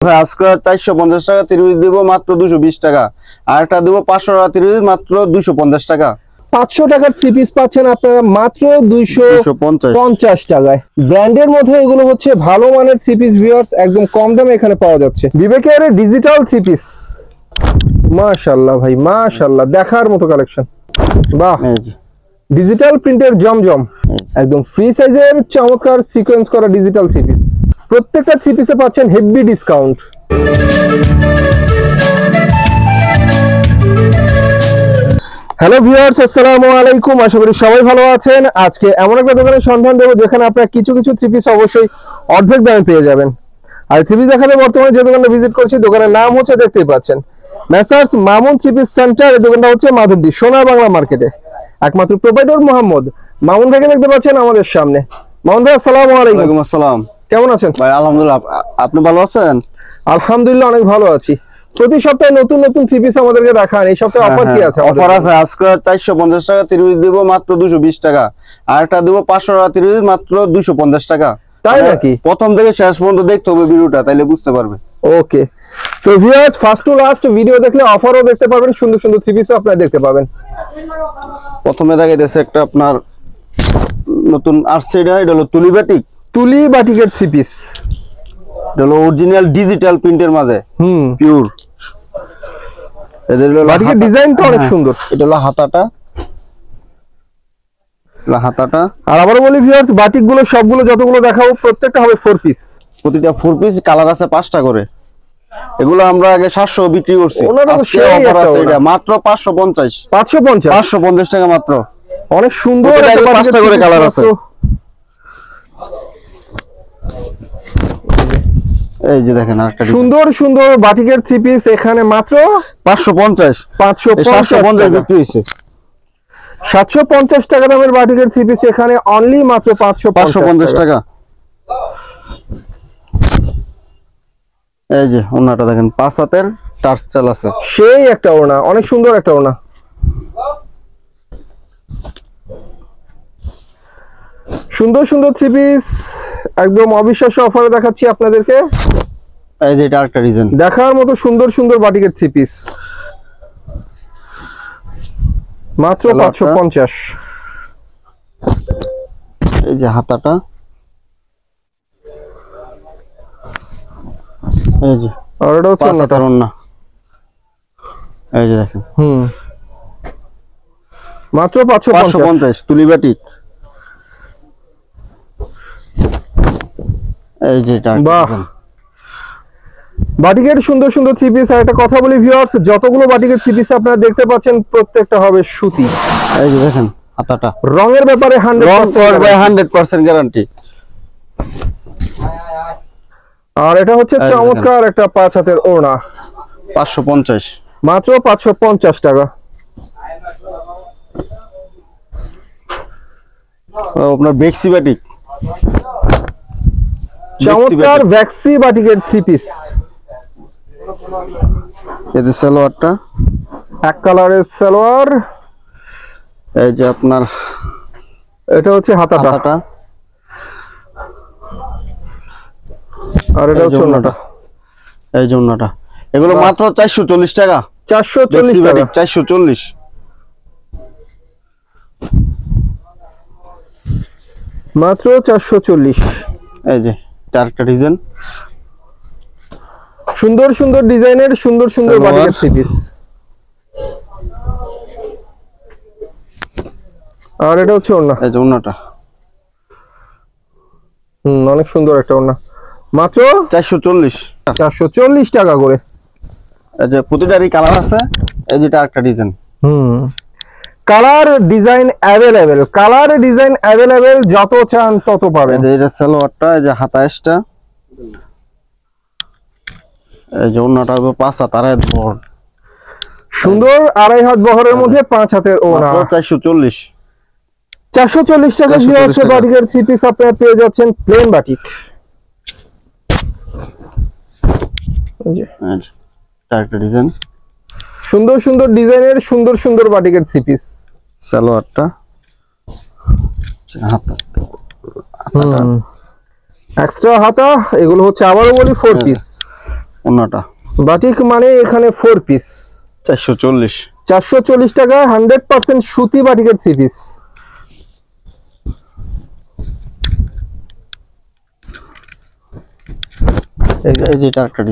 আজকে 450 টাকা 30 দিব মাত্র 220 টাকা, আর একটা দেব 500 টাকা 30 মাত্র 250 টাকা। 500 টাকার থ্রি পিস পাচ্ছেন আপনারা মাত্র 250 টাকায়। ব্র্যান্ডের মধ্যে এগুলো হচ্ছে ভালো মানের থ্রি পিস ভিউয়ার্স, একদম কম দামে এখানে পাওয়া যাচ্ছে। বিবেকের ডিজিটাল থ্রি পিস, মাশাআল্লাহ ভাই মাশাআল্লাহ, দেখার মতো কালেকশন। বাহ, ডিজিটাল প্রিন্টের জমজম, একদম ফ্রি সাইজের চমৎকার সিকোয়েন্স করা ডিজিটাল থ্রি পিস। প্রত্যেকটা থ্রি পিসে পাচ্ছেন হেভি ডিসকাউন্ট। হ্যালো ভিউয়ার্স, আসসালামু আলাইকুম, আশা করি সবাই ভালো আছেন। আজকে এমন একটা দোকানের সন্ধান দেবো যেখানে আপনারা কিছু কিছু থ্রি পিস অবশ্যই অর্ধেক দামে পেয়ে যাবেন। আর থ্রি পিস দেখাতে বর্তমানে যে দোকানটা ভিজিট করছি, দোকানের নাম হচ্ছে দেখতেই পাচ্ছেন messrs Mamun three piece centre. এই দোকানটা হচ্ছে মাধবদী সোনার বাংলা মার্কেটে। একমাত্র প্রোপাইটর মোহাম্মদ মামুন ভাইকে দেখতে পাচ্ছেন আমাদের সামনে। মামুন ভাই আসসালামু আলাইকুম। ওয়ালাইকুম আসসালাম। কেমন আছেন ভাই? আলহামদুলিল্লাহ, আপনি ভালো আছেন? আলহামদুলিল্লাহ অনেক ভালো আছি। প্রতি সপ্তাহে নতুন নতুন থ্রি পিস আমাদেরকে দেখান, এই সপ্তাহে অফার কি আছে? অফার আছে আজকে 450 টাকা 30 দিব মাত্র 220 টাকা, আর একটা দেব 500 টাকা 30 মাত্র 250 টাকা। তাই নাকি? প্রথম থেকে শেষ পর্যন্ত দেখতে হবে ভিডিওটা, তাইলে বুঝতে পারবে। ওকে, তো viewers first to last video দেখলে অফারও দেখতে পাবেন, সুন্দর সুন্দর থ্রি পিসও আপনারা দেখতে পাবেন। প্রথমে দেখাইতেছে একটা আপনার নতুন আসছে, এটা হলো তুলি বাটিকের থ্রি পিস। এটা হলো অরিজিনাল ডিজিটাল প্রিন্টের মাঝে পিওর। এদের হলো বাটিকের ডিজাইনটা অনেক সুন্দর। এটা হলো হাতাটা, আর আবারও বলি ভিউয়ার্স, বাটিক গুলো সবগুলো যতগুলো দেখাবো প্রত্যেকটা হবে 4 পিস। প্রতিটা 4 পিস, কালার আছে 5টা করে। এগুলো আমরা আগে 700 বিক্রি করছি, আজকে অফার আছে এটা মাত্র 550 টাকা মাত্র। অনেক সুন্দর, 5টা করে কালার আছে। এই যে দেখেন আরেকটা সুন্দর সুন্দর বাটিকের থ্রি পিস এখানে মাত্র 550 বিক্রি হইছে। 750 টাকা দামের বাটিকের থ্রি পিস এখানে অনলি মাত্র 550 টাকা। এই যে ওনাটা দেখেন 5 হাতের টার্সেল আছে, সেই একটা ওড়না, অনেক সুন্দর একটা ওড়না। সুন্দর সুন্দর থ্রি পিস একদম অবিশ্বাস্য অফারে দেখাচ্ছি আপনাদেরকে। এই যে এটা আরেকটা ডিজাইন, দেখার মতো সুন্দর সুন্দর বাটিকের থ্রি পিস মাত্র 550। এই যে হাতাটা, এই যে আর এটা হচ্ছে ওড়না। এই যে দেখেন মাত্র 550 তুলি বাটিক। এই যে এটা বাহ, বাটিকের সুন্দর সুন্দর থ্রি পিস। আর একটা কথা বলি ভিউয়ার্স, যতগুলো বাটিকের থ্রি পিস আপনারা দেখতে পাচ্ছেন প্রত্যেকটা হবে সুতি। এই যে দেখেন হাতাটা, রঙের ব্যাপারে 100% গ্যারান্টি। আর এটা হচ্ছে চমৎকার একটা 5 হাতের ওড়না, 550 মাত্র 550 টাকা। আপনার বেক্সি বাটিক, চমৎকার ভ্যাক্সি বাটিকের থ্রি পিস। এতে সালোয়ারটা এক কালারের সালোয়ার। এই যে আপনার এটা হচ্ছে হাতাটা, আর এটা হচ্ছে ওড়নাটা। এই যে ওড়নাটা, এগুলো মাত্র 440 টাকা। 440 টাকা, 440 মাত্র 440। এই যে চারটা ডিজাইন, সুন্দর সুন্দর ডিজাইনের সুন্দর সুন্দর বাটিকের থ্রি পিস। আর এটা হচ্ছে ওড়না, এই যে ওড়নাটা অনেক সুন্দর একটা ওড়না, মাত্র 440 টাকা করে। এই যে প্রতিটারই কালার আছে। এই যে আরেকটা ডিজাইন, কালার ডিজাইন অ্যাভেলেবেল, যত চান তত পাবেন। এই যে সালোয়ারটা, এই যে হাতায়টা, এই যে ওড়নাটা 5 হাত আর বড় সুন্দর 2.5 হাত বহরের মধ্যে 5 হাতের ওড়না, 440 টাকা দিয়ে হচ্ছে বাটিকের থ্রি পিস আপনারা পেয়ে যাচ্ছেন প্লেন বাটিক। আরেকটা ডিজাইন, সুন্দর সুন্দর ডিজাইনের সুন্দর সুন্দর বাটিকের থ্রি পিস। সালোয়ারটা, হাতা এক্সট্রা হাতা, এগুলো হচ্ছে আবারও বলি 4 পিস। ওনাটা বাটিক মানে এখানে 4 পিস 440 টাকা 100% সুতি বাটিকের 3 পিস।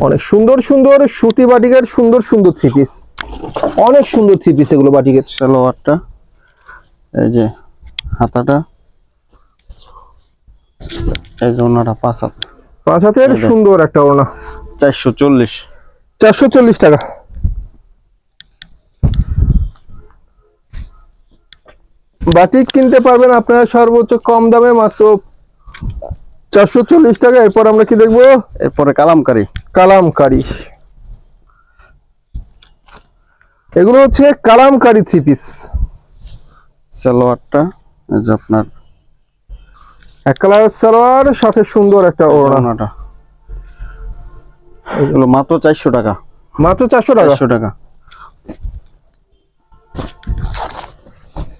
অনেক সুন্দর সুন্দর সুতি বাটিকের সুন্দর সুন্দর 3 পিস, অনেক সুন্দর 3 পিস এগুলো বাটিকের। সালোয়ারটা এই যে, হাতাটা এই যে, ওনাটা 5 হাতের সুন্দর একটা ওনা 440 টাকা। বাটিক কিনতে পারবেন আপনারা সর্বোচ্চ কম দামে মাত্র 440 টাকা। এরপর আমরা কি দেখবো? এরপরে কালামকারী। এগুলো হচ্ছে কালামকারী 3 পিস। সালোয়ারটা এই যে আপনার এক কালারের সালোয়ার, সাথে সুন্দর একটা ওড়নাটা। এগুলো মাত্র 400 টাকা। মাত্র 400 টাকা।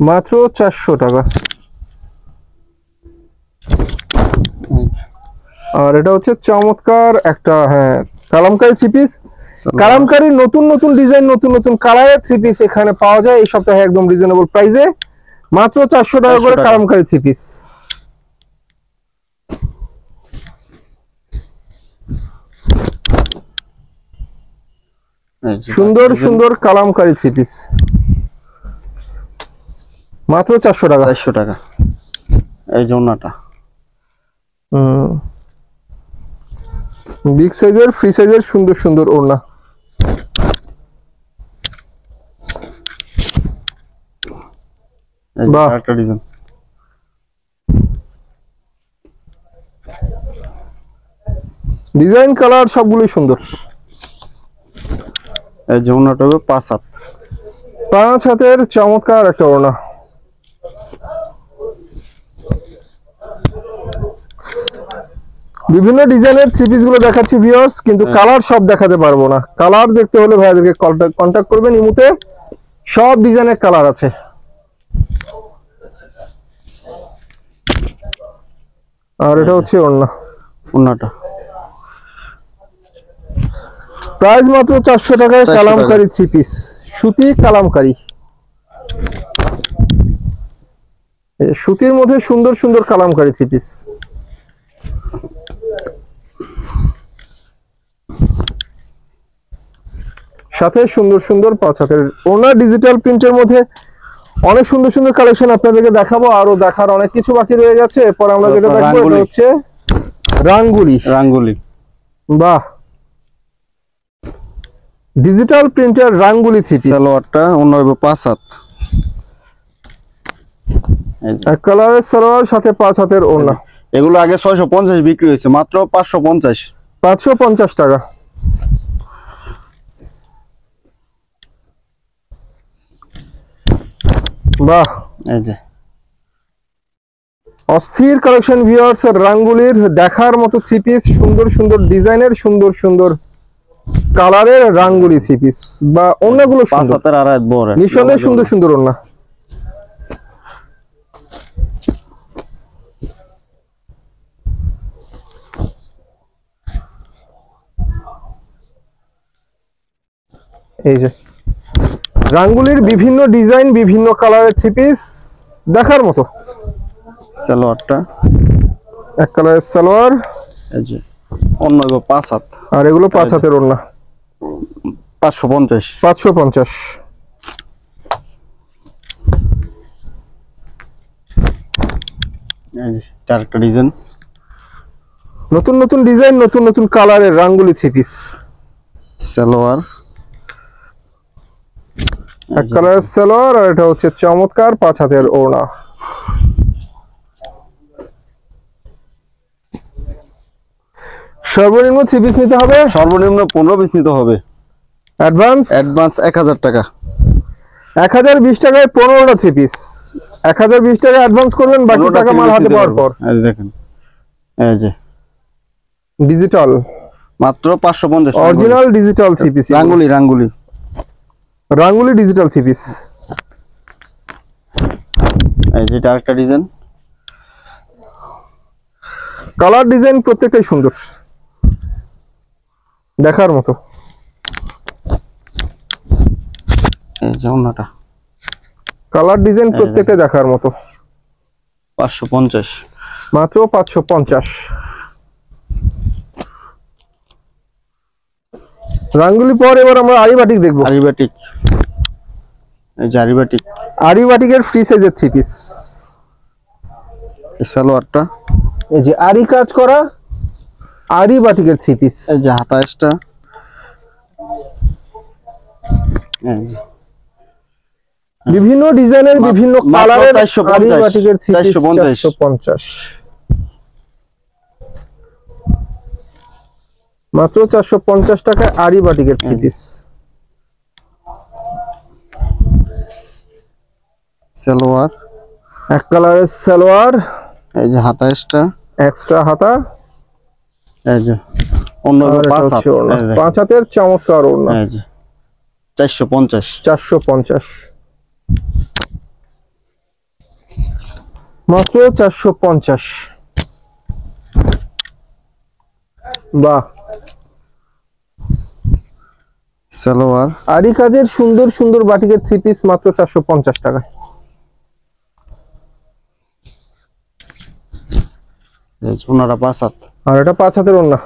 মাত্র 400 টাকা। আর এটা হচ্ছে চমৎকার একটা, হ্যাঁ, কালামকারী 3 পিস। কালামকারীর নতুন নতুন ডিজাইন, নতুন নতুন কালারের 3 পিস এখানে পাওয়া যায় এই সপ্তাহে একদম রিজনেবল প্রাইসে, মাত্র 400 টাকা করে কালামকারী 3 পিস। সুন্দর সুন্দর কালামকারী 3 পিস মাত্র 400 টাকা। এই জন্যটা বিগ সাইজের, ফ্রি সাইজের সুন্দর সুন্দর ওড়না। বাহ, একটা ডিজাইন। ডিজাইন কালার সবগুলোই সুন্দর। এই যে ওড়নাটা হবে 5 হাতের চমৎকার একটা ওড়না। বিভিন্ন ডিজাইনের 3 পিস গুলো দেখাচ্ছি ভিউয়ার্স, কিন্তু কালার সব দেখাতে পারবো না। কালার দেখতে হলে ভাইয়াদেরকে কন্টাক্ট করবেন ইমুতে, সব ডিজাইনের কালার আছে। আর এটা হচ্ছে ওড়নাটা, প্রাইস মাত্র 400 টাকায় কালামকারী 3 পিস, সুতি কালামকারী। সুতির মধ্যে সুন্দর সুন্দর কালামকারী 3 পিস। সাথে সুন্দর সুন্দর 5 হাতের ওড়না, ডিজিটাল প্রিন্টের মধ্যে অনেক সুন্দর সুন্দর কালেকশন আপনাদেরকে দেখাবো। আরো দেখার অনেক কিছু বাকি রয়ে গেছে। এরপর আমরা যেটা দেখবো এটা হচ্ছে রাঙ্গুলি। বাহ, ডিজিটাল প্রিন্টের রাঙ্গুলি 3 পিস। সালোয়ারটা অন্য 5 হাত, এক কালারের সালোয়ার, সাথে 5 হাতের ওড়না। এগুলো আগে 650 বিক্রি হয়েছে, মাত্র 550 টাকা। বাহ, এই যে অস্থির কালেকশন ভিউয়ার্স, রাঙ্গুলির দেখার মতো 3 পিস, সুন্দর সুন্দর ডিজাইনের, সুন্দর সুন্দর কালারের রাঙ্গুলি 3 পিস। বা ওড়নাগুলো 5 হাতের আর এক বড়, নিঃসন্দেহে সুন্দর সুন্দর ওড়না। এই যে রাঙ্গুলির বিভিন্ন ডিজাইন, বিভিন্ন কালারের 3 পিস দেখার মতো। সালোয়ারটা এক কালারের সালোয়ার, এই যে অন্য 5 হাত, আর এগুলো 5 হাতের ওড়না, 550। এই যে আরেকটা ডিজাইন, নতুন নতুন ডিজাইন, নতুন নতুন কালারের রাঙ্গুলি 3 পিস। সালোয়ার এক কালারের সালোয়ার, আর এটা হচ্ছে চমৎকার 5 হাতের ওড়না। সর্বনিম্ন 3 পিস নিতে হবে, সর্বনিম্ন 15 পিস নিতে হবে। অ্যাডভান্স 1000 টাকা। 1020 টাকায় 15টা 3 পিস। 1020 টাকা অ্যাডভান্স করবেন, বাকি টাকা মাল হাতে পাওয়ার পর। এই দেখেন, এই যে ডিজিটাল মাত্র 550, অরিজিনাল ডিজিটাল 3 পিস। রাঙ্গুলি ডিজিটাল 3 পিস। এই যে আরেকটা ডিজাইন, কালার ডিজাইন প্রত্যেকটাই সুন্দর। দেখার মতো। এই যে ওন্নাটা, কালার ডিজাইন প্রত্যেকটা দেখার মতো। 550, মাত্র 550। রাঙ্গুলি পর এবার আমরা আরি বাটিক দেখবো। আরি বাটিক, এই যে আরি বাটিক, আরি বাটিকের ফ্রি সাইজের 3 পিস। এই সালোয়ারটা, এই যে আরি কাজ করা আরি বাটিকের 3 পিস। এই যে হাতাশটা, এই যে বিভিন্ন ডিজাইনের বিভিন্ন কালারের আরি বাটিকের 3 পিস 450। মাত্র 450 টাকা আরি বাটিকের 3 পিস। সালোয়ার, এক কালারের সালোয়ার, এই যে হাতাশটা, এক্সট্রা হাতা, এই যে অন্য 5 হাতের চমৎকার ওড়না। এই যে 450, 450, মাত্র 450। বাহ, সালোয়ার, আরি কাজের সুন্দর সুন্দর বাটিকের 3 পিস মাত্র 450 টাকা। এই যে ওনারা 5 হাত, আর এটা 5 হাতের ওড়না।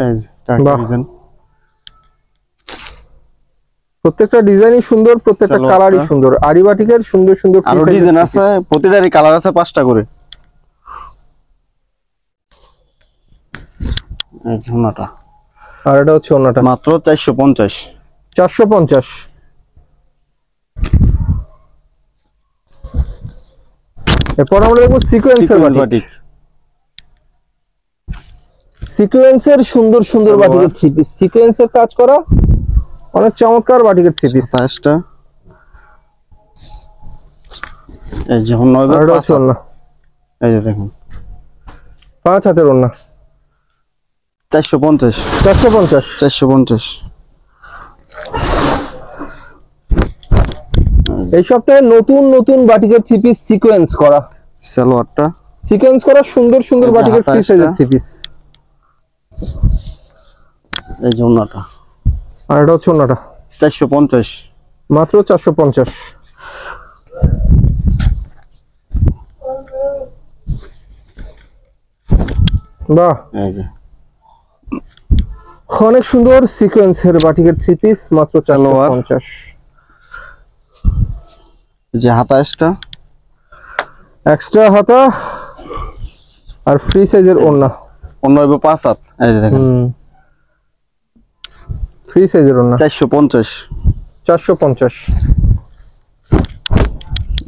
এই যে টার্কি ডিজাইন, প্রত্যেকটা ডিজাইনই সুন্দর, প্রত্যেকটা কালারই সুন্দর। আরি বাটিকের সুন্দর সুন্দর আরো ডিজাইন আছে, প্রতিটারই কালার আছে 5টা করে। এই যে ওনাটা, আর এটা হচ্ছে ওড়নাটা, মাত্র 450, 450। এরপর আমরা দেখবো সিকোয়েন্সের বাটিক। সিকোয়েন্সের সুন্দর সুন্দর বাটিকের 3 পিস, সিকোয়েন্সের কাজ করা অনেক চমৎকার বাটিকের 3 পিস। 5টা, এই যে ওন্না, এই যে দেখুন 5 হাতের ওড়না, 450, 450, 450। এই সপ্তাহে নতুন নতুন বাটিকের 3 পিস সিকোয়েন্স করা, সালোয়ারটা, সিকোয়েন্স করা সুন্দর সুন্দর বাটিকের ফ্রি সাইজের 3 পিস। এই যে ওন্নাটা, আর এটা হচ্ছে ওড়নাটা, 450, মাত্র 450। বাহ, এই যে অনেক সুন্দর সিকোয়েন্সের বাটিকের 3 পিস মাত্র 450। যে হাতাশটা, এক্সট্রা হাতা আর ফ্রি সাইজের ওড়না, অন্য 5 হাত, এই যে দেখুন ফ্রি সাইজের ওড়না, 450, 450।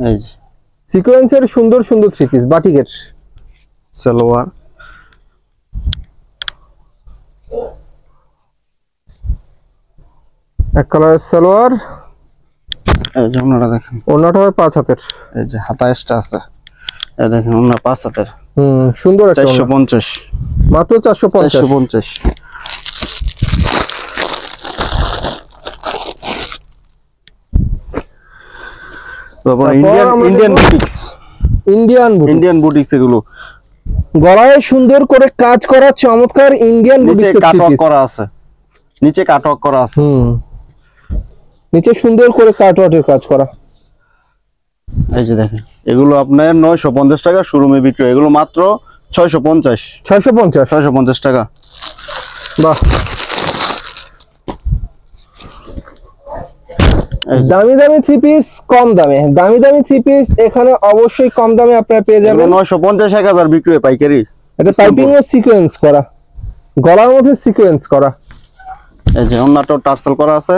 এই যে সিকোয়েন্সের সুন্দর সুন্দর 3 পিস বাটিকের। সালোয়ার, এক কালারের সালোয়ার, এই যে ওন্নাটা দেখেন, ওড়নাটা 5 হাতের। এই যে হাতাশটা আছে, এই দেখেন ওন্না 5 হাতের, সুন্দর একটা ওড়না, 450, মাত্র 450। 450। তারপর ইন্ডিয়ান বুটিক্স, ইন্ডিয়ান বুটিক্স, এগুলো গলায় সুন্দর করে কাজ করা চমৎকার ইন্ডিয়ান নিচে বুটিক্সের 3 কাটওয়ার্ক পিস করা আছে, নিচে কাটওয়ার্ক করা আছে, নিচে সুন্দর করে কাটওয়ার্কের কাজ করা। এই যে দেখেন এগুলো আপনার 950 টাকা শোরুমে বিক্রি, এগুলো মাত্র 650, 650 টাকা। বাহ, দামি দামি 3 পিস কম দামে, দামি দামি 3 পিস এখানে অবশ্যই কম দামে আপনারা পেয়ে যাবেন। 950, 1000 বিক্রি হয় পাইকারি। এটা পাইপিং ও সিকোয়েন্স করা, গলার মধ্যে সিকোয়েন্স করা। এই যে ওন্নাটাও টার্সেল করা আছে,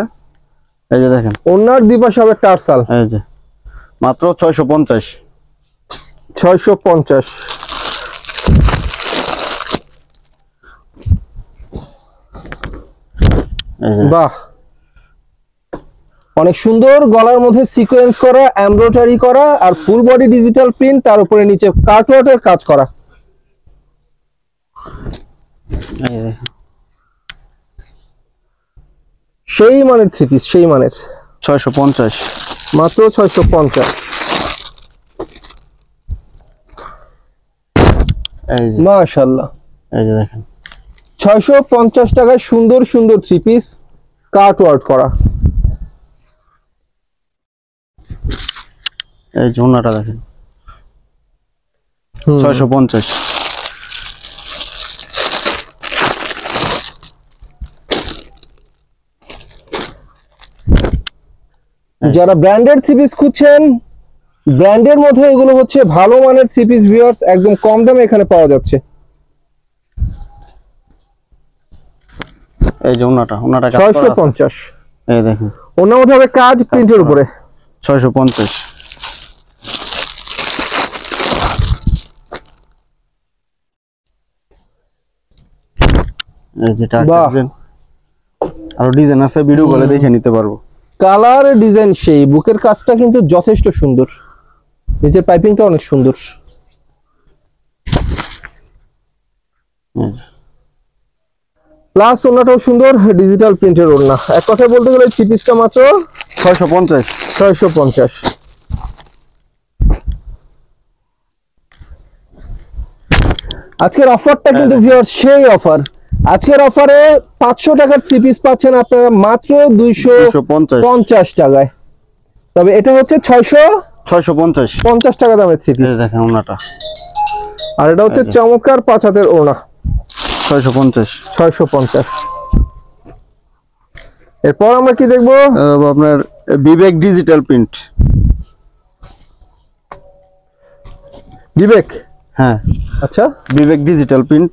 এই যে দেখেন ওন্নার দুপাশে হবে টার্সাল। এই যে মাত্র 650, 650। বাহ, অনেক সুন্দর, গলার মধ্যে সিকোয়েন্স করা, এমব্রয়ডারি করা আর ফুল বডি ডিজিটাল প্রিন্ট, তার উপরে নিচে কাটওয়ার্কের কাজ করা। সেই মানের 3 পিস, সেই মানের, 650, মাত্র 650। এই যে মাশাআল্লাহ, এই যে দেখেন 650 টাকায় সুন্দর সুন্দর থ্রি পিস কাট ওয়ার্ক করা। এই যে ওনাটা দেখেন 650। যারা ব্র্যান্ডেড থ্রি পিস খুঁজছেন, ব্র্যান্ডের মধ্যে এগুলো হচ্ছে ভালো মানের থ্রি পিস ভিউয়ার্স, একদম কম দামে এখানে পাওয়া যাচ্ছে। এই যে ওনাটা 650। এই দেখেন ওনার মধ্যে হবে কাজ প্রিন্টের উপরে। 650। এই যে ডিজাইন আরো ডিজাইন আছে, ভিডিও কলে দেখে নিতে পারবো। কালার ডিজাইন সেই, বুকের কাজটা কিন্তু যথেষ্ট সুন্দর, নিচের পাইপিংটা অনেক সুন্দর। প্লাস ওনাটাও সুন্দর, ডিজিটাল প্রিন্টের ওড়না। এক কথায় বলতে গেলে থ্রি পিসটা মাত্র 650। 650। আজকের অফারটা কিন্তু ভিউয়ার্স সেই অফার। আজকের অফারে 500 টাকার থ্রি পিস পাচ্ছেন আপনারা মাত্র 250 টাকায়। তবে এটা হচ্ছে 650 টাকা দামের থ্রি পিস। দেখেন ওনাটা, আর এটা হচ্ছে চমৎকার 5 হাতের ওড়না। 650। এরপর আমরা কি দেখবো? আপনার বিবেক ডিজিটাল প্রিন্ট। বিবেক, হ্যাঁ আচ্ছা বিবেক ডিজিটাল প্রিন্ট।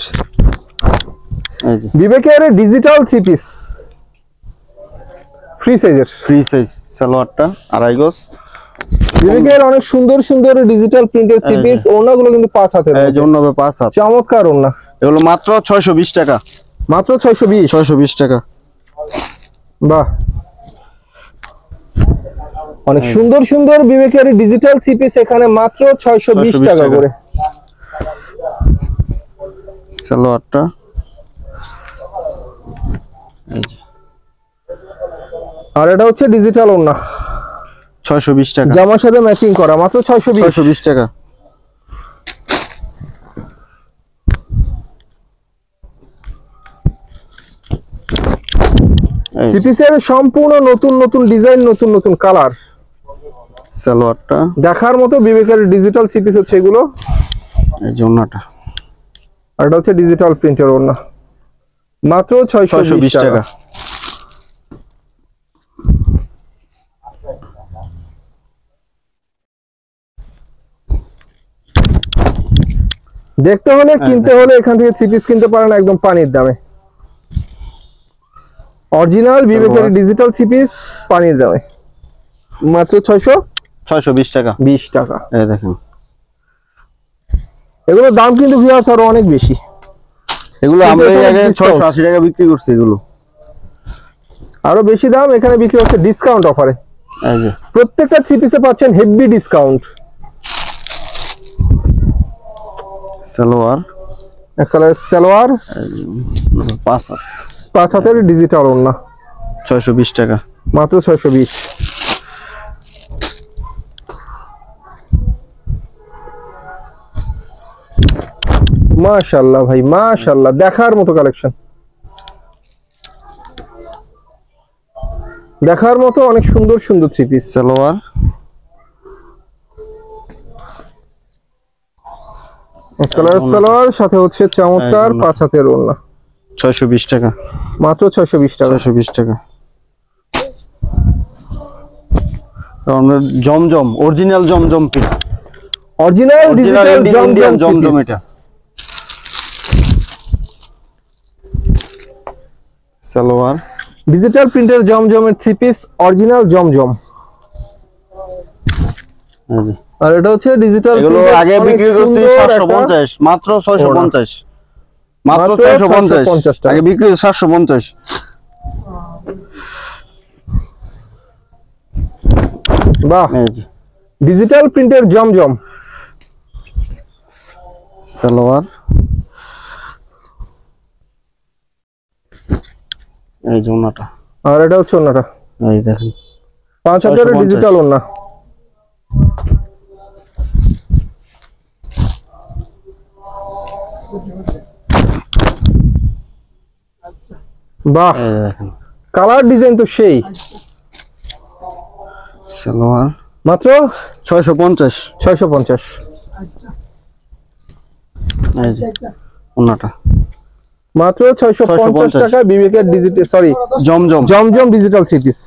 এই যে বিবেকের ডিজিটাল থ্রি পিস, ফ্রি সাইজের, ফ্রি সাইজ সালোয়ারটা 2.5 গজ। বিবেকের অনেক সুন্দর সুন্দর ডিজিটাল প্রিন্টের থ্রি পিস। ওড়নাগুলো কিন্তু 5 হাতের, এই জন্য 5 হাত। চমৎকার ওড়না। এগুলো মাত্র 620 টাকা। মাত্র 620 টাকা। বাহ, অনেক সুন্দর সুন্দর বিবেকের ডিজিটাল থ্রি পিস এখানে মাত্র 620 টাকা করে। সালোয়ারটা এই যে, আর এটা হচ্ছে ডিজিটাল ওড়না 620 টাকা। জামার সাথে ম্যাচিং করা, মাত্র 620 টাকা। থ্রি পিসের সম্পূর্ণ নতুন নতুন ডিজাইন, নতুন নতুন কালার। সালোয়ারটা দেখার মতো বিবেকের ডিজিটাল থ্রি পিস হচ্ছে এগুলো। এই যে ওড়নাটা, আর এটা হচ্ছে ডিজিটাল প্রিন্টের ওড়না, মাত্র 620 টাকা। দেখতে হলে, কিনতে হলে এখান থেকে থ্রি পিস কিনতে পারেন একদম পানির দামে। অরিজিনাল বিবেকের ডিজিটাল থ্রি পিস পানির দামে মাত্র 620 টাকা। 20 টাকা। এই দেখেন এগুলোর দাম কিন্তু ভিউয়ার্স আরো অনেক বেশি। এগুলো আমরা আগে 680 টাকা বিক্রি করছি, এগুলো আরো বেশি দাম এখানে বিক্রি হচ্ছে ডিসকাউন্ট অফারে। এই যে প্রত্যেকটা থ্রি পিসে পাচ্ছেন হেভি ডিসকাউন্ট। সালোয়ার, এক কালারের সালোয়ার, 5 হাতের ডিজিটাল ওড়না, 620 টাকা। মাত্র 620। মাশাআল্লাহ ভাই, মাশাআল্লাহ, দেখার মতো কালেকশন, দেখার মতো অনেক সুন্দর সুন্দর three piece. Salwar colour salwar, সাথে হচ্ছে চমৎকার 5 হাতের ওড়না, 620 টাকা। মাত্র 620 টাকা। 620 টাকা। জমজম অরিজিনাল জমজম প্রিন্ট, অরিজিনাল ডিজিটাল ইন্ডিয়ান জমজম। এটা সালোয়ার ডিজিটাল প্রিন্টের জমজমের থ্রি পিস, অরিজিনাল জমজম। আর এটা হচ্ছে ডিজিটাল, এগুলো আগে বিক্রি করছি 750, মাত্র 650। মাত্র 650 টাকা। আগে বিক্রি 750। বাহ, ডিজিটাল প্রিন্টের জমজম সালোয়ার। এই যে ওড়নাটা, আর এটা হচ্ছে ওড়নাটা, এই দেখেন 5 হাতের ডিজিটাল ওড়না। বাহ, এই যে দেখেন কালার ডিজাইন তো সেই। সালোয়ার মাত্র 650। 650। এই যে ওনাটা মাত্র 650 টাকা বিবেকের ডিজিটাল, সরি জমজম। জমজম ডিজিটাল থ্রি পিস।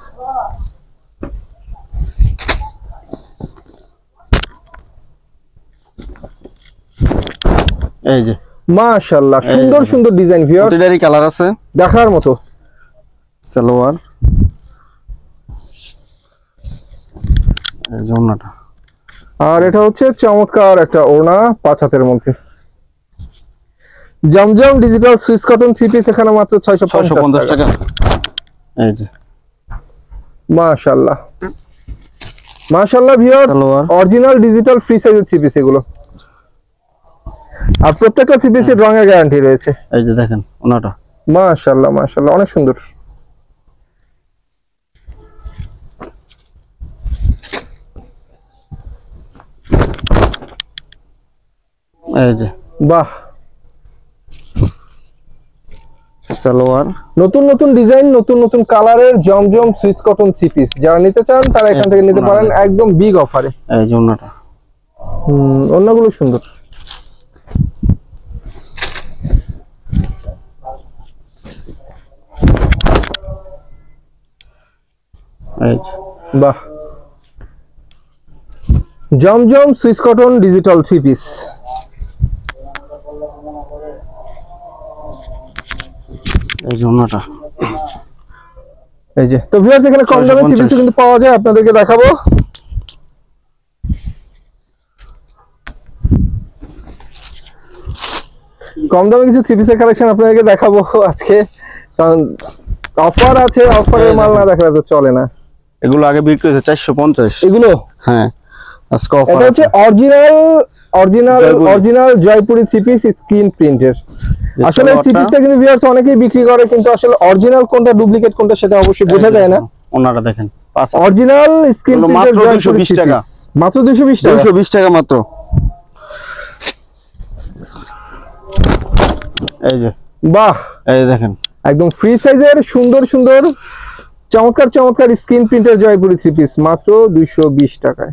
এই যে মাশাআল্লাহ, সুন্দর সুন্দর ডিজাইন ভিউয়ার্স, প্রতিটারই কালার আছে, দেখার মতো। সালোয়ার এই যে ওনাটা। আর এটা হচ্ছে চমৎকার একটা ওড়না 5 হাতের মধ্যে। জমজম digital Swiss cotton three piece এখানে মাত্র 650 টাকা। এই যে মাশাআল্লাহ মাশাআল্লাহ viewers, salwar. Original digital free সাইজের থ্রি পিস এগুলো। আর প্রত্যেকটা থ্রি পিসের রঙের গ্যারান্টি রয়েছে। এই যে দেখেন ওনাটা। মাশাআল্লাহ মাশাআল্লাহ, অনেক সুন্দর। এই যে বাহ, সালোয়ার নতুন নতুন ডিজাইন, নতুন নতুন কালারের জমজম সুইস কটন থ্রি পিস। যারা নিতে চান তারা এখান থেকে নিতে পারেন একদম বিগ অফারে। এই যে ওনাটা। অন্যগুলো সুন্দর। এই যে বাহ, জমজম Swiss cotton digital three piece. এই যে ওনাটা। এই যে তো ভিউয়ার্স, এখানে কম দামে থ্রি পিস কিন্তু পাওয়া যায়, আপনাদেরকে দেখাবো। কম দামে কিছু থ্রি পিসের কালেকশন আপনাদেরকে দেখাবো আজকে, কারণ অফার আছে, অফারের মাল না দেখালে তো চলে না। এগুলো আগে বিক্রি হয়েছে 450। এগুলো হ্যাঁ, আজকে অফার এটা হচ্ছে আছে। Original Jaipuri three piece screen প্রিন্টের। আসলে থ্রি পিসটা কিন্তু ভিউয়ার্স অনেকেই বিক্রি করে, কিন্তু আসলে অরিজিনাল কোনটা ডুপ্লিকেট কোনটা সেটা অবশ্যই বোঝা যায় না। ওনাটা দেখেন, অরিজিনাল স্ক্রিন প্রিন্টের মাত্র 220 টাকা। মাত্র 220 টাকা। 220 টাকা মাত্র। এই যে বাহ, এই দেখেন একদম ফ্রি সাইজের সুন্দর সুন্দর চমৎকার চমৎকার স্ক্রিন প্রিন্টের জয়পুরি থ্রি পিস মাত্র 220 টাকায়।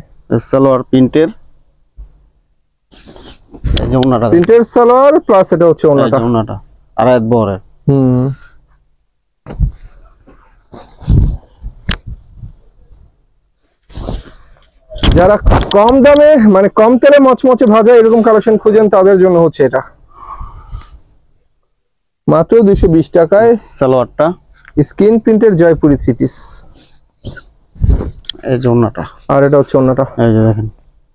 সালোয়ার প্রিন্টের। এই যে ওনাটা, প্রিন্টের সালোয়ার প্লাস এটা হচ্ছে ওনাটা। ওনাটা আড়াই বহরের। যারা কম দামে মানে কম তেলে মচমচে ভাজা এরকম কালেকশন খুঁজেন তাদের জন্য হচ্ছে এটা। মাত্র 220 টাকায় সালোয়ারটা স্ক্রিন প্রিন্টের জয়পুরি থ্রি পিস। এই যে ওনাটা। আর এটা হচ্ছে ওনাটা। এই যে দেখেন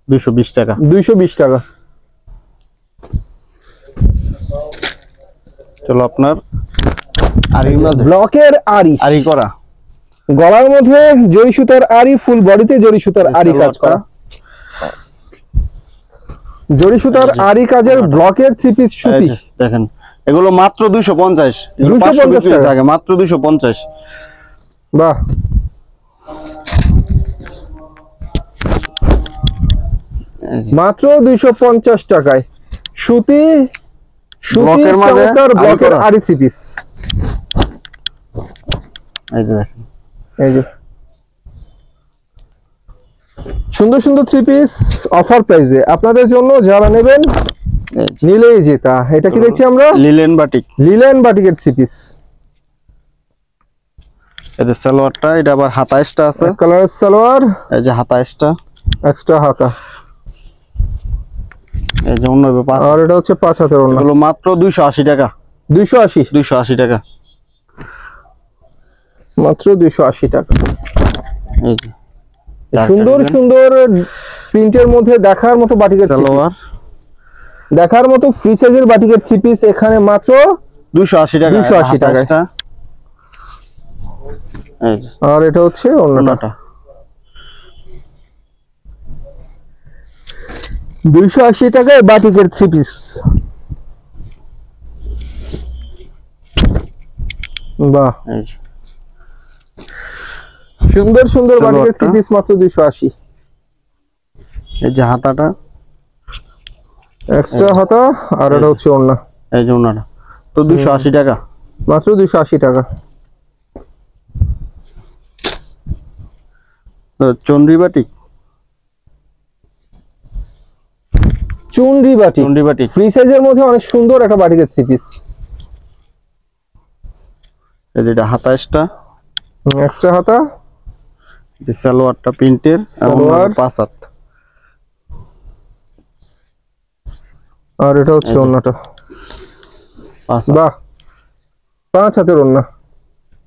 220 টাকা। 220 টাকা। চলো আপনার আরির মাঝে ব্লকের আরি করা, গলার মধ্যে জরি সুতার আরি, ফুল বডিতে জরি সুতার আরি কাজ করা। জরি সুতার আরি কাজের ব্লকের থ্রি পিস সুতি। দেখেন এগুলো মাত্র 250। এগুলো 520 টাকা আগে, মাত্র 250। বাহ, মাত্র 250 টাকায় সুতি ব্লকের মাঝে ব্লকের আরি থ্রি পিস। এই যে দেখেন, এই যে সুন্দর সুন্দর থ্রি পিস অফার প্রাইসে আপনাদের জন্য, যারা নেবেন নিলেই যেটা। এটা কি দেখছি আমরা? Linen batik. লিলেন বাটিকের থ্রি পিস। এদের সালোয়ারটা, এটা আবার হাতা এক্সট্রা আছে, কালারের সালোয়ার। এই যে হাতা এক্সট্রা হাতা। এই যে অন্য 5। আর এটা হচ্ছে 5 হাতের ওড়না। এগুলো মাত্র 280 টাকা। 280 টাকা মাত্র 280 টাকা। এই যে সুন্দর সুন্দর প্রিন্টের মধ্যে দেখার মতো বাটিকের সালোয়ার, দেখার মতো ফ্রি সাইজের বাটিকের থ্রি পিস এখানে মাত্র 280 টাকা। 280 টাকা। এই যে আর এটা হচ্ছে ওড়নাটা। 280 টাকায় বাটিকের থ্রি পিস। বাহ, এই যে সুন্দর সুন্দর বাটিকের থ্রি পিস মাত্র 280। এই যে হাতাটা, এক্সট্রা হাতা আর এটা হচ্ছে ওড়না। এই যে ওড়নাটা তো 280 টাকা, মাত্র 280 টাকা। তো চন্দ্রী বাটিক, চুনরি বাটিক, চন্দ্রী বাটিক ফ্রি সাইজের মধ্যে অনেক সুন্দর একটা বাটিকের থ্রি পিস। এই যেটা হাতা এক্সট্রা, এক্সট্রা হাতা, এই সালোয়ারটা প্রিন্টের সালোয়ার, 5 হাত, আর এটা হচ্ছে ওড়নাটা। 5 হাত। বাহ, 5 হাতের ওড়না,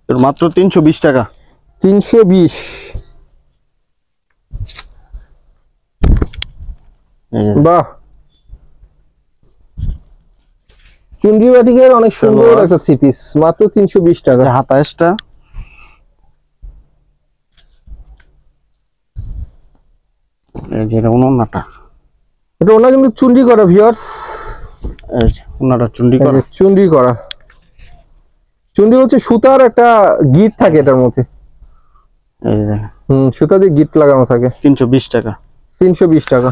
এর মাত্র 320 টাকা। 320। এই যে বাহ, চুনরি বাটিকের অনেক সুন্দর সালোয়ার। একটা থ্রি পিস, মাত্র 320 টাকা। যে হাতা এক্সট্রা, এই যে এটা ওড়নাটা, এটা ওড়না কিন্তু চুনরি করা ভিউয়ার্স, এই যে ওড়নাটা চুন্ডি করা, চুনরি করা। চুনরি হচ্ছে সুতার একটা গিট থাকে এটার মধ্যে, এই যে দেখেন সুতা দিয়ে গিট লাগানো থাকে। 320 টাকা। 320 টাকা।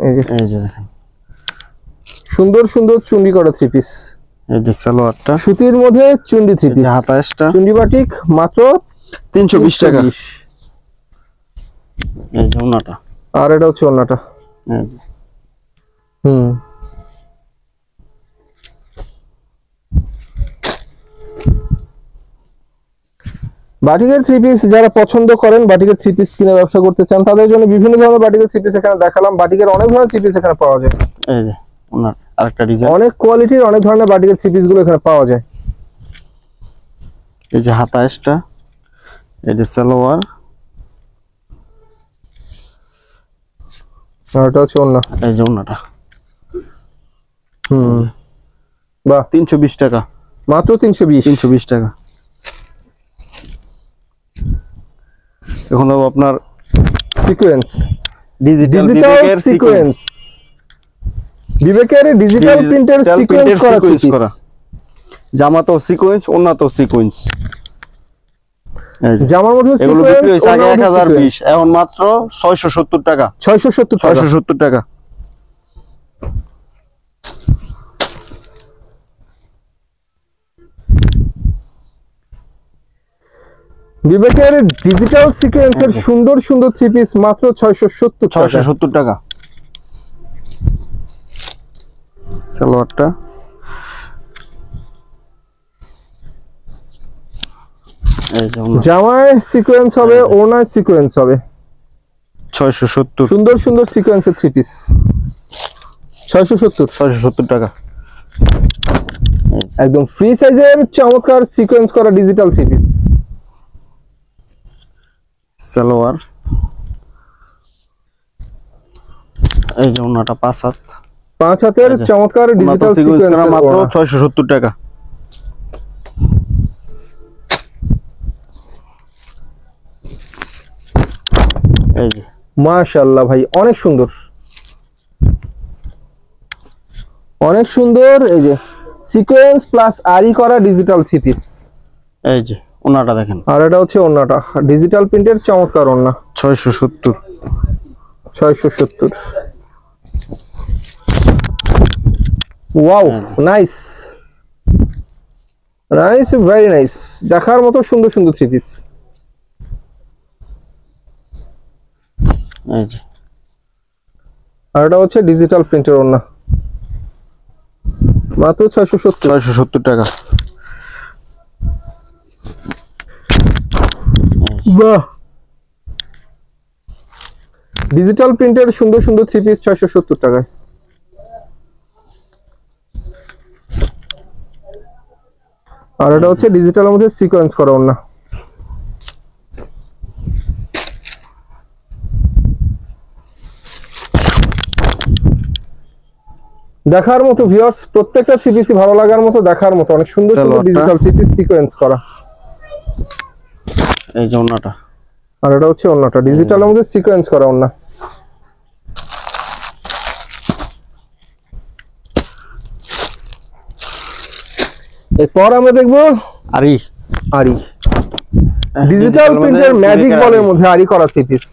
এই যে এই যে দেখেন সুন্দর সুন্দর চুনরি করা থ্রি পিস, এই যে সালোয়ারটা, সুতির মধ্যে চুনরি থ্রি এই পিস, যে হাতা এক্সট্রা, চুনরি বাটিক মাত্র 320 টাকা। 320। এই যে ওড়নাটা, আর এটা হচ্ছে ওড়নাটা। এই যে বাটিকের থ্রি পিস যারা পছন্দ করেন, বাটিকের থ্রি পিস কিনে ব্যবসা করতে চান, তাদের জন্য বিভিন্ন ধরনের বাটিকের থ্রি পিস এখানে দেখালাম। বাটিকের অনেক ধরনের থ্রি পিস এখানে পাওয়া যায়, এই যে ওড়নার আরেকটা ডিজাইন, অনেক কোয়ালিটির অনেক ধরনের বাটিকের থ্রি পিস গুলো এখানে পাওয়া যায়। এই যে হাতা এক্সট্রা, এই যে সালোয়ার, আর এটা হচ্ছে ওড়না। এই যে ওড়নাটা, বাহ, 320 টাকা, মাত্র 320। 320 টাকা। এখন তো আপনার সিকোয়েন্স, ডিজিটাল ডিজিটাল সিকোয়েন্স, বিবেকের ডিজিটাল প্রিন্টের সিকোয়েন্স করা থ্রি পিস। জামা তো সিকোয়েন্স, ওড়না তো সিকোয়েন্স। এই যে জামার মধ্যে এগুলো বিক্রি হয়েছে আগে সিকোয়েন্স, 1020, এখন মাত্র 670 টাকা। 670 টাকা। 670 টাকা। বিবেকের ডিজিটাল সিকোয়েন্সের সুন্দর সুন্দর থ্রি পিস মাত্র 670 টাকা। 670 টাকা। সালোয়ারটা, এই যে ওড়না, জামায় সিকোয়েন্স হবে, ওড়নায় সিকোয়েন্স হবে। 670, সুন্দর সুন্দর সিকোয়েন্সের থ্রি পিস 670। 670 টাকা। একদম ফ্রি সাইজের চমৎকার সিকোয়েন্স করা ডিজিটাল থ্রি পিস। সালোয়ার, এই যে ওড়নাটা 5 হাত, 5 হাতের চমৎকার ডিজিটাল সিকোয়েন্স করা মাত্র 670 টাকা। এই যে মাশাআল্লাহ ভাই, অনেক সুন্দর, অনেক সুন্দর। এই যে সিকোয়েন্স প্লাস আরি করা ডিজিটাল থ্রি পিস। এই যে ওড়নাটা দেখেন, আর এটা হচ্ছে ওড়নাটা, ডিজিটাল প্রিন্টের চমৎকার ওড়না, 670। 670। Wow, nice nice, very nice. দেখার মতো সুন্দর সুন্দর থ্রি পিস। এই যে আর এটা হচ্ছে ডিজিটাল প্রিন্টের ওড়না, মাত্র 670। 670 টাকা। বাহ, ডিজিটাল প্রিন্টের সুন্দর সুন্দর থ্রি পিস 670 টাকায়। আর এটা হচ্ছে ডিজিটালের মধ্যে সিকোয়েন্স করা ওড়না। দেখার মতো ভিউয়ার্স, প্রত্যেকটা থ্রি পিসই ভালো লাগার মতো, দেখার মতো, অনেক সুন্দর সুন্দর সালোয়ারটা, ডিজিটাল থ্রি পিস সিকোয়েন্স করা। এই যে ওড়নাটা, আর এটা হচ্ছে ওড়নাটা, ডিজিটালের মধ্যে সিকোয়েন্স করা ওড়না। এরপর আমরা দেখবো আরি, আরি। ডিজিটাল প্রিন্টের ম্যাজিক বলের মধ্যে আরি করা থ্রি পিস।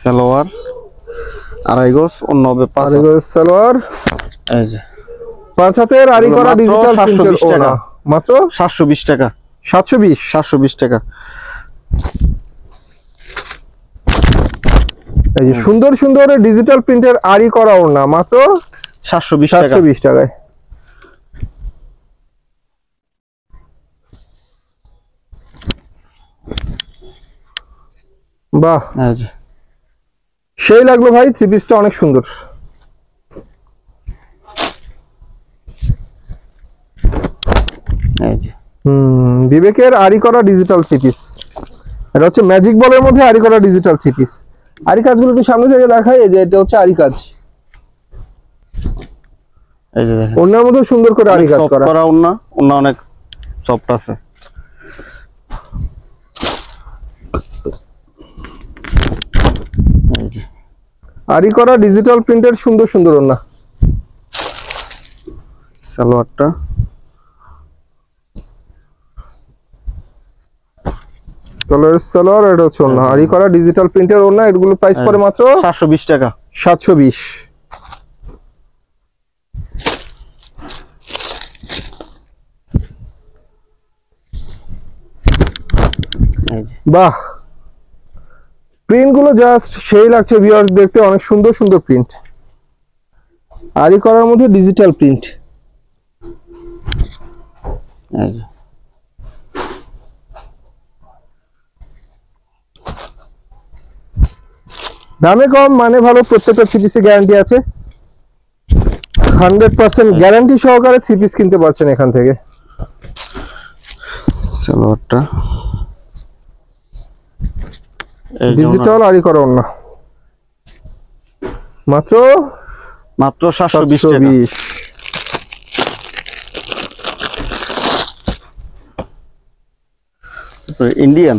সালোয়ার আড়াই গজ, অন্য হবে 5 আড়াই গজ সালোয়ার, এই যে 5 হাতের আরি করা ডিজিটাল প্রিন্টের 720 টাকা, মাত্র 720 টাকা, 720 টাকা। এই যে সুন্দর সুন্দর ডিজিটাল প্রিন্টের আরি করা ওড়না মাত্র 720 টাকায়। বাহ, এই যে সেই লাগলো ভাই, থ্রি পিসটা অনেক সুন্দর। এই যে বিবেকের আরি করা ডিজিটাল থ্রি পিস, এটা হচ্ছে ম্যাজিক বলের মধ্যে আরি করা ডিজিটাল থ্রি পিস। আরি কাজগুলো একটু সামনে থেকে দেখাই, এই যে এটা হচ্ছে আরি কাজ, এই যে দেখেন ওনার মধ্যে সুন্দর করে আরি কাজ করা, ওনা অনেক সফট আছে। এই যে আরি করা ডিজিটাল প্রিন্টের সুন্দর সুন্দর ওনা। সালোয়ারটা কালার সালোয়ার, এটা হচ্ছে ওনা আরি করা ডিজিটাল প্রিন্টের ওনা। এগুলো প্রাইস পড়ে মাত্র 720 টাকা, 720। এই যে বাহ, প্রিন্ট গুলো জাস্ট সেই লাগছে ভিউয়ার্স, দেখতে অনেক সুন্দর সুন্দর প্রিন্ট, আরি করার মধ্যে ডিজিটাল প্রিন্ট। এই যে দামে কম মানে ভালো, প্রত্যেকটা থ্রি পিসে গ্যারান্টি আছে, 100% গ্যারান্টি সহকারে থ্রি পিস কিনতে পারছেন এখান থেকে। সালোয়ারটা ডিজিটাল আরি করা ওনা মাত্র 720 টাকা। 720। Indian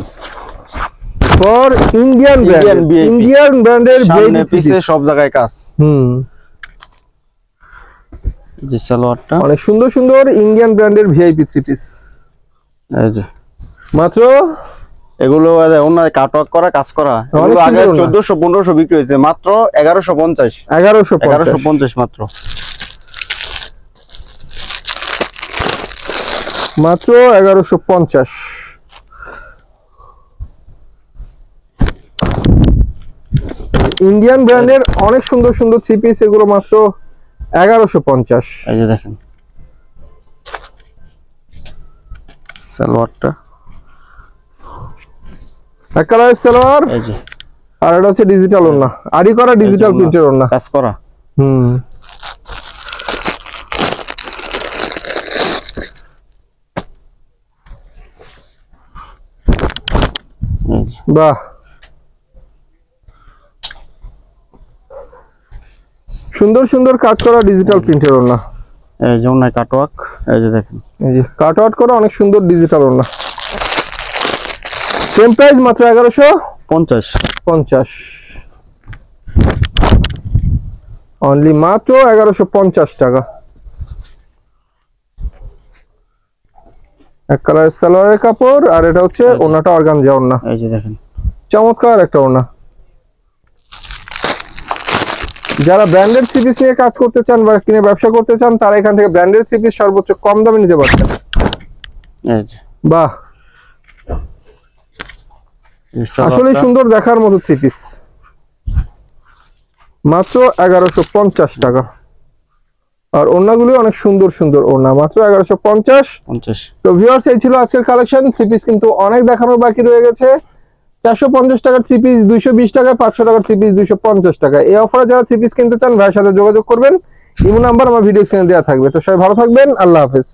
for Indian brand, VIP Indian ব্র্যান্ডের সামনে পিছে সব জায়গায় কাজ। যে সালোয়ারটা অনেক সুন্দর সুন্দর ইন্ডিয়ান ব্র্যান্ডের ভিআইপি থ্রি পিস, এই যে মাত্র এগুলো অন্যায় কাটওয়ার্ক করা কাজ করা, এগুলো আগে 1400-1500 বিক্রি হয়েছে, মাত্র 1150 মাত্র, মাত্র 1150। ইন্ডিয়ান ব্র্যান্ডের অনেক সুন্দর সুন্দর থ্রি পিস, এগুলো মাত্র 1150। এই যে দেখেন সালোয়ারটা এক কালারের সালোয়ার, এই যে আর এটা হচ্ছে ডিজিটাল ওড়না, আরি করা ডিজিটাল প্রিন্টের ওড়না কাজ করা। বাহ, সুন্দর সুন্দর কাজ করা ডিজিটাল প্রিন্টের ওড়না, এই যে অন্যায় কাটওয়ার্ক, এই যে দেখেন এই যে কাট আউট করা অনেক সুন্দর ডিজিটাল ওড়না। সেম প্রাইস মাত্র 1150, অনলি মাত্র 1150 টাকা। এক কালারের সালোয়ারের কাপড়, আর এটা হচ্ছে ওড়নাটা অর্গানজা ওড়না, এই যে দেখেন চমৎকার একটা ওড়না। যারা ব্র্যান্ডেড থ্রি পিস নিয়ে কাজ করতে চান বা কিনে ব্যবসা করতে চান, তারা এখান থেকে ব্র্যান্ডেড থ্রি পিস সর্বোচ্চ কম দামে নিতে পারছেন। এই যে বাহ, আসলে সুন্দর দেখার মতো থ্রি পিস, মাত্র 1150 টাকা। আর ওড়নাগুলো অনেক সুন্দর সুন্দর ওড়না, মাত্র 1150। তো ভিউয়ার্স, এই ছিল আজকের কালেকশন। থ্রি পিস কিন্তু অনেক দেখানোর বাকি রয়ে গেছে। 450 টাকার থ্রি পিস 220 টাকা, 500 টাকার থ্রি পিস 250 টাকা। এই অফারে যারা থ্রি পিস কিনতে চান ভাইয়ের সাথে যোগাযোগ করবেন, ইমো নাম্বার আমার ভিডিও স্ক্রিনে দেওয়া থাকবে। তো সবাই ভালো থাকবেন, আল্লাহ হাফেজ।